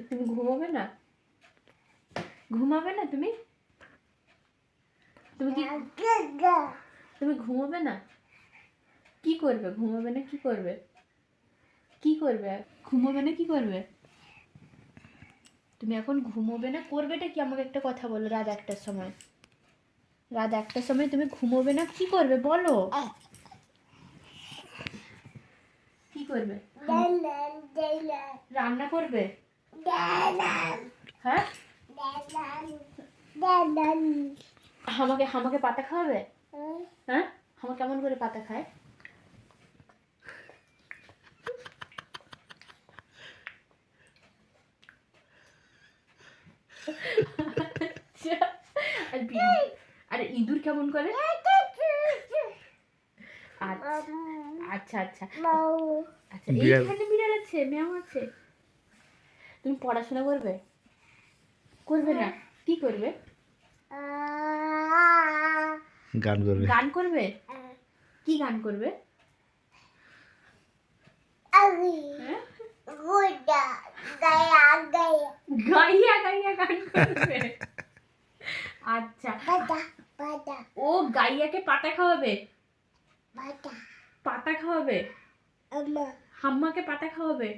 তুমি ঘুমাবে না? ঘুমাবে না তুমি? তুমি কি তুমি ঘুমাবে না? কি করবে? ঘুমাবে না কি করবে? কি করবে? ঘুমাবে না কি করবে? তুমি এখন ঘুমোবে না, করবেটা কি? আমাকে একটা কথা বলো। রাত 1টার সময়, রাত 1টার সময় তুমি ঘুমোবে না, কি করবে বলো? কি করবে? রান্না করবে? হ্যাঁ, আমাকে পাতা খাওয়াবে? হ্যাঁ, আমাকে কেমন করে পাতা খায়? আচ্ছা, আর ইঁদুর কেমন করে? আচ্ছা আচ্ছা আচ্ছা, এইখানে বিড়াল আছে, ম্যাও আছে। তুমি পড়াশোনা করবে? করবে না, কি করবে? গান করবে। গান করবে? কি গান করবে? হ্যাঁ? গাইয়া গাইয়া গান করবে। আচ্ছা, ও গাইয়াকে পাতা খাওয়াবে? পাতা খাওয়াবে? হাম্মাকে পাতা খাওয়াবে?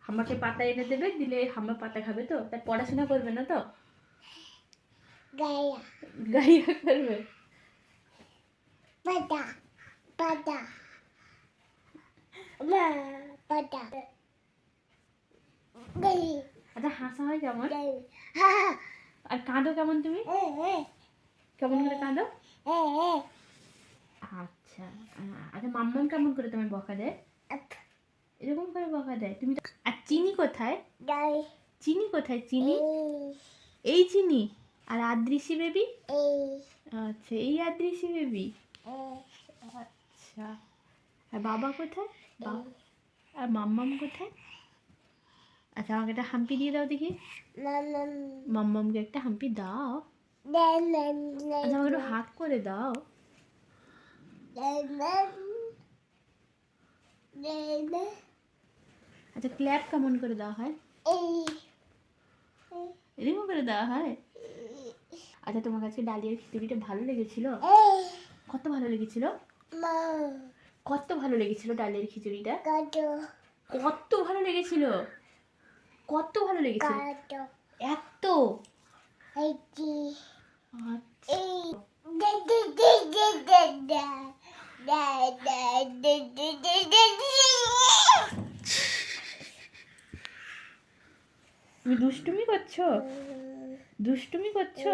হাম্মাকে পাতা এনে দেবে, দিলে হাম্মা পাতা খাবে তো? তার পড়াশোনা করবে না তো? গাইয়া করবে? আচ্ছা, হাসা হয় কেমন? আর কাঁদো কেমন তুমি? কেমন করে কাঁদো? আচ্ছা আচ্ছা, মাম্মাম কেমন করে তোমায় বকা দেয়? এরকম করে বকা দেয়? তুমি তো। আর চিনি কোথায়? চিনি কোথায়? চিনি, এই চিনি। আর আদৃশি বেবি? আচ্ছা, এই আদৃশি বেবি। আচ্ছা, আর বাবা কোথায়? আর মাম্মাম কোথায়? আচ্ছা, আমাকে একটা হাম্পি দিয়ে দাও দেখি। মাম্মামকে একটা হাম্পি দাও। আচ্ছা, আমাকে একটু হাত করে দাও। আচ্ছা, ক্ল্যাপ কেমন করে দেওয়া হয়? এরকম করে দেওয়া হয়? আচ্ছা, তোমার কাছে ডালিয়ার খিচুড়িটা ভালো লেগেছিল? কত ভালো লেগেছিল? কত ভালো লেগেছিল ডালিয়ার খিচুড়িটা? কত ভালো লেগেছিল? কত ভালো লেগেছিল? এত? তুমি দুষ্টুমি করছো? দুষ্টুমি করছো?